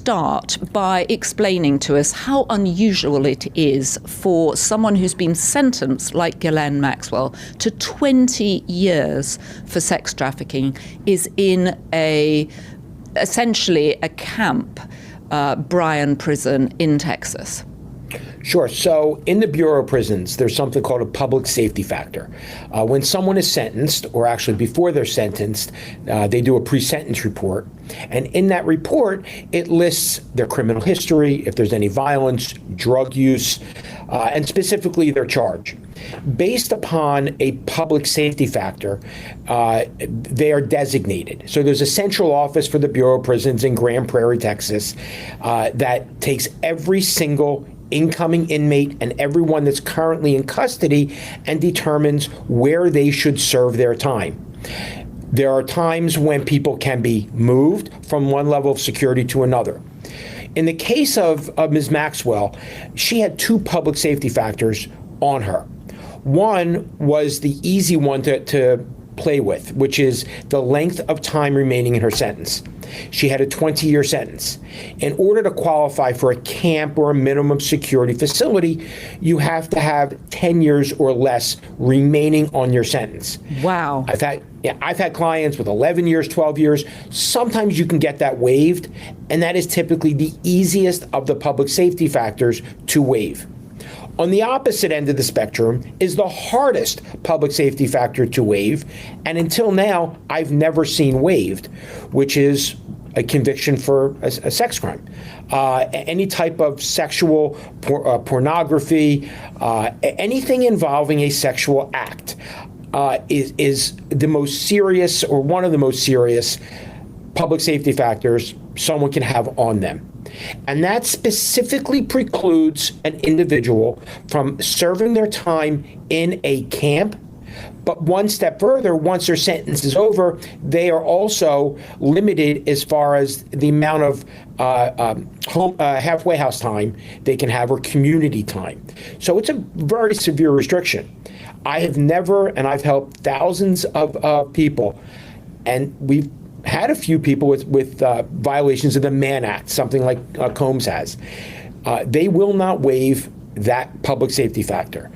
start by explaining to us how unusual it is for someone who's been sentenced, like Ghislaine Maxwell, to 20 years for sex trafficking, is in essentially a camp, Bryan prison in Texas? Sure. So in the Bureau of Prisons, there's something called a public safety factor. When someone is sentenced, or actually before they're sentenced, they do a pre-sentence report. And in that report, it lists their criminal history, if there's any violence, drug use, and specifically their charge. Based upon a public safety factor, they are designated. So there's a central office for the Bureau of Prisons in Grand Prairie, Texas, that takes every single incoming inmate and everyone that's currently in custody and determines where they should serve their time. There are times when people can be moved from one level of security to another. In the case of Ms. Maxwell, she had two public safety factors on her. One was the easy one to play with, which is the length of time remaining in her sentence. She had a 20-year sentence. In order to qualify for a camp or a minimum security facility, you have to have 10 years or less remaining on your sentence. Wow. I've had clients with 11 years, 12 years. Sometimes you can get that waived, and that is typically the easiest of the public safety factors to waive. On the opposite end of the spectrum is the hardest public safety factor to waive, and until now, I've never seen waived, which is a conviction for a sex crime. Any type of sexual pornography, anything involving a sexual act is the most serious, or one of the most serious public safety factors someone can have on them. And that specifically precludes an individual from serving their time in a camp. But one step further, once their sentence is over, they are also limited as far as the amount of halfway house time they can have, or community time. So it's a very severe restriction. I have never, and I've helped thousands of people, and we've had a few people with violations of the Mann Act, something like Combs has. They will not waive that public safety factor.